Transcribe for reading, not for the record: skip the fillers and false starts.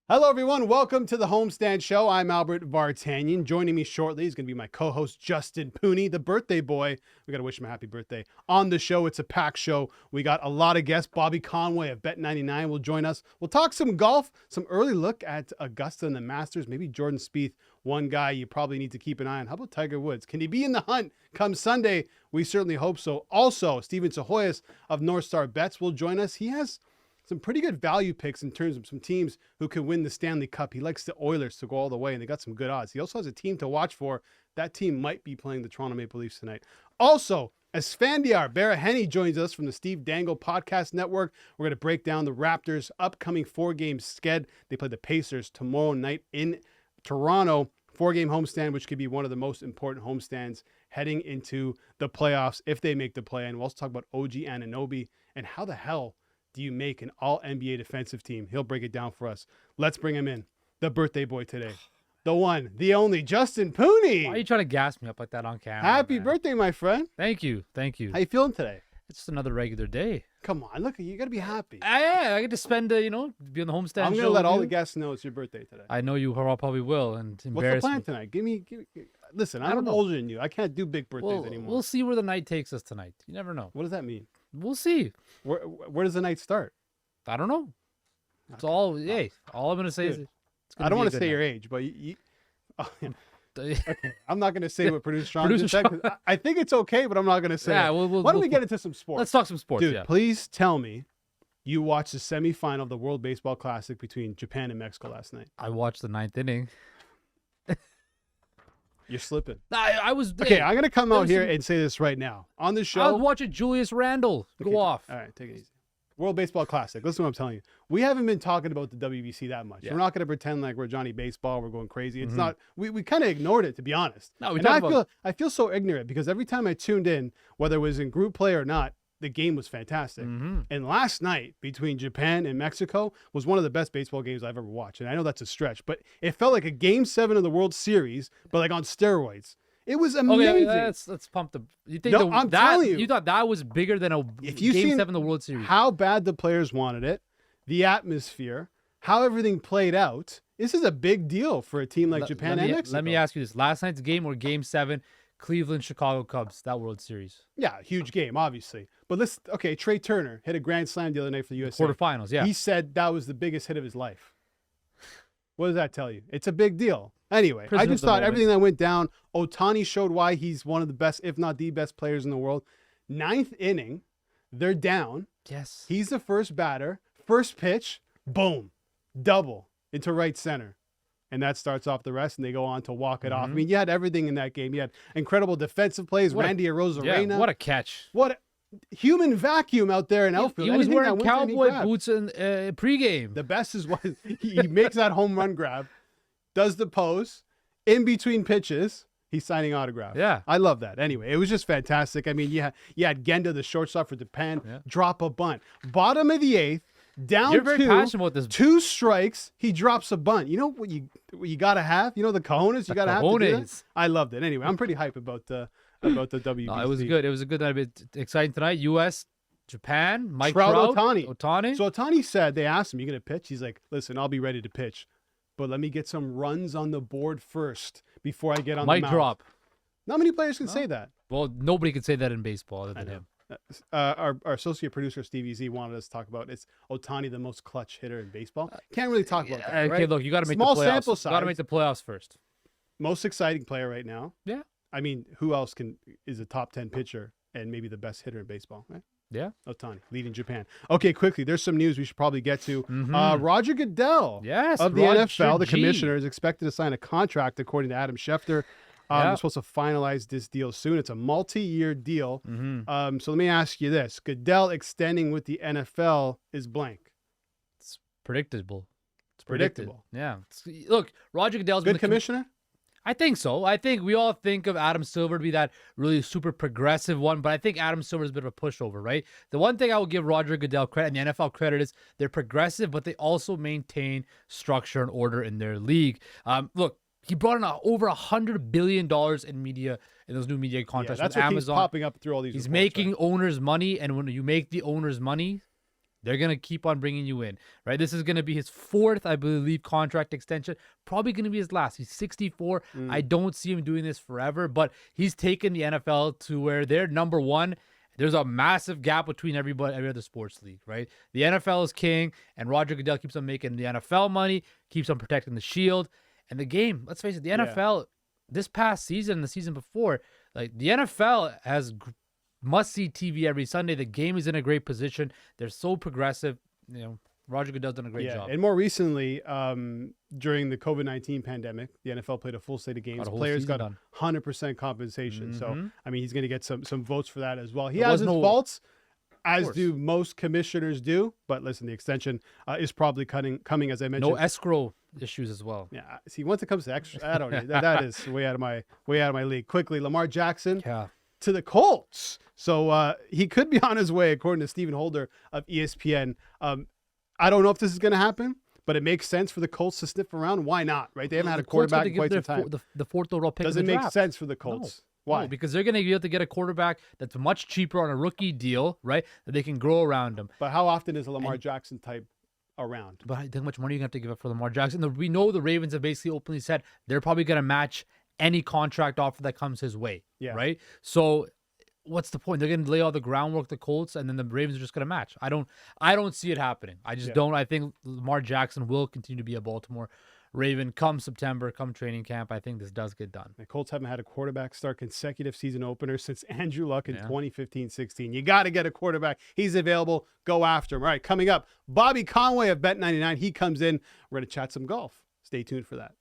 Hello, everyone. Welcome to the Homestand Show. I'm Albert Vartanian. Joining me shortly is going to be my co-host, Justin Pooney, the birthday boy. We got to wish him a happy birthday. On the show, it's a packed show. We got a lot of guests. Bobby Conway of Bet99 will join us. We'll talk some golf, some early look at Augusta and the Masters, maybe Jordan Spieth, one guy you probably need to keep an eye on. How about Tiger Woods? Can he be in the hunt come Sunday? We certainly hope so. Also, Steven Sahoyas of North Star Bets will join us. He has some pretty good value picks in terms of some teams who can win the Stanley Cup. He likes the Oilers to go all the way, and they got some good odds. He also has a team to watch for. That team might be playing the Toronto Maple Leafs tonight. Also, Esfandiar Baraheni joins us from the Steve Dangle Podcast Network. We're going to break down the Raptors' upcoming four-game sked. They play the Pacers tomorrow night in Toronto. Four-game homestand, which could be one of the most important homestands heading into the playoffs if they make the play. And we'll also talk about OG Anunoby and how the hell do you make an all-NBA defensive team? He'll break it down for us. Let's bring him in. The birthday boy today. The one, the only, Justin Pooney. Why are you trying to gas me up like that on camera? Happy birthday, my friend. Thank you. Thank you. How you feeling today? It's just another regular day. Come on, look, you got to be happy. I get to spend, be on the homestand. I'm going to let all the guests know it's your birthday today. I know you probably will. And what's the plan tonight? Give me listen, I'm older than you. I can't do big birthdays anymore. We'll see where the night takes us tonight. You never know. What does that mean? We'll see. Where does the night start? I don't know. It's all I'm going to say is I don't want to say your age, but okay. I'm not going to say what producer Sean just said. I think it's okay, but I'm not going to say it. Why don't we get into some sports? Let's talk some sports. Dude, please tell me you watched the semifinal of the World Baseball Classic between Japan and Mexico last night. I watched the ninth inning. You're slipping. I was... Okay, I'm going to come out here and say this right now. On the show... I was watching Julius Randle go off. All right, take it easy. World Baseball Classic. Listen to what I'm telling you. We haven't been talking about the WBC that much. Yeah. We're not going to pretend like we're Johnny Baseball. We're going crazy. It's not. We kind of ignored it, to be honest. No, I feel so ignorant because every time I tuned in, whether it was in group play or not, the game was fantastic. And last night between Japan and Mexico was one of the best baseball games I've ever watched. And I know that's a stretch, but it felt like a Game 7 of the World Series, but like on steroids. It was amazing. Okay, let's pump the. You think I'm telling you, you thought that was bigger than a Game 7 of the World Series? How bad the players wanted it, the atmosphere, how everything played out. This is a big deal for a team like Japan and Mexico. Let me ask you this: last night's game or Game 7, Cleveland, Chicago Cubs, that World Series? Yeah, huge game, obviously. But Trey Turner hit a grand slam the other night for the USA. Quarterfinals, yeah. He said that was the biggest hit of his life. What does that tell you? It's a big deal. Anyway, I just thought everything that went down, Ohtani showed why he's one of the best, if not the best players in the world. Ninth inning, they're down. Yes. He's the first batter. First pitch, boom, double into right center. And that starts off the rest, and they go on to walk it off. I mean, you had everything in that game. You had incredible defensive plays. Randy Arozarena. Yeah, what a catch. What a human vacuum out there in outfield. He was wearing cowboy boots in pregame. The best is what he makes that home run grab. Does the pose in between pitches. He's signing autographs. Yeah. I love that. Anyway, it was just fantastic. I mean, you had Genda, the shortstop for Japan, drop a bunt. Bottom of the eighth, down You're very passionate about this. 2 strikes, he drops a bunt. You know what you got to have? You know the cojones you got to have to do that? I loved it. Anyway, I'm pretty hyped about the WBC. No, it was good. It was a good night. Exciting tonight. U.S., Japan, Trout, Ohtani. So Ohtani said, they asked him, you going to pitch? He's like, listen, I'll be ready to pitch. But let me get some runs on the board first before I get on the mound. Mic drop. Not many players can say that. Well, nobody can say that in baseball other than him. Our associate producer, Stevie Z, wanted us to talk about is Ohtani the most clutch hitter in baseball. Can't really talk about that, right? Okay, look, you got to make Small the playoffs. sample size. Got to make the playoffs first. Most exciting player right now. Yeah. I mean, who else is a top 10 pitcher and maybe the best hitter in baseball, right? Yeah. Ohtani, leading Japan. Okay, quickly, there's some news we should probably get to. Roger Goodell of the NFL, the commissioner, is expected to sign a contract, according to Adam Schefter. We're supposed to finalize this deal soon. It's a multi-year deal. So let me ask you this. Goodell extending with the NFL is blank. It's predictable. It's predictable. Yeah. Look, Roger Goodell's good commissioner? I think so. I think we all think of Adam Silver to be that really super progressive one, but I think Adam Silver is a bit of a pushover, right? The one thing I will give Roger Goodell credit and the NFL credit is they're progressive, but they also maintain structure and order in their league. Look, he brought in over $100 billion in media, in those new media contracts with Amazon. That's what keeps popping up through all these He's reports, making owners money, and when you make the owners money, They're going to keep on bringing you in, right? This is going to be his 4th, I believe, contract extension. Probably going to be his last. He's 64. I don't see him doing this forever, but he's taken the NFL to where they're number one. There's a massive gap between every other sports league, right? The NFL is king, and Roger Goodell keeps on making the NFL money, keeps on protecting the shield. And the game, let's face it, the NFL, this past season and the season before, like the NFL has must-see TV every Sunday. The game is in a great position. They're so progressive. You know, Roger Goodell's done a great job. And more recently, during the COVID-19 pandemic, the NFL played a full slate of games. Players got 100% compensation. So, I mean, he's going to get some votes for that as well. He has his faults, as do most commissioners do. But listen, the extension is probably coming, as I mentioned. No escrow issues as well. Yeah. See, once it comes to extra, I don't know. That is way out of my league. Quickly, Lamar Jackson. Yeah. To the Colts. So he could be on his way, according to Stephen Holder of ESPN. I don't know if this is going to happen, but it makes sense for the Colts to sniff around. Why not, right? They haven't had a quarterback in quite some time. The 4th overall pick. Doesn't make sense for the Colts. No. Why? No, because they're going to be able to get a quarterback that's much cheaper on a rookie deal, right? That they can grow around him. But how often is a Lamar Jackson type around? But how much money are you going to have to give up for Lamar Jackson? We know the Ravens have basically openly said they're probably going to match any contract offer that comes his way, right? So what's the point? They're going to lay all the groundwork, the Colts, and then the Ravens are just going to match. I don't see it happening. I just don't. I think Lamar Jackson will continue to be a Baltimore Raven come September, come training camp. I think this does get done. The Colts haven't had a quarterback start consecutive season openers since Andrew Luck in 2015-16. You got to get a quarterback. He's available. Go after him. All right, coming up, Bobby Conway of Bet99. He comes in. We're going to chat some golf. Stay tuned for that.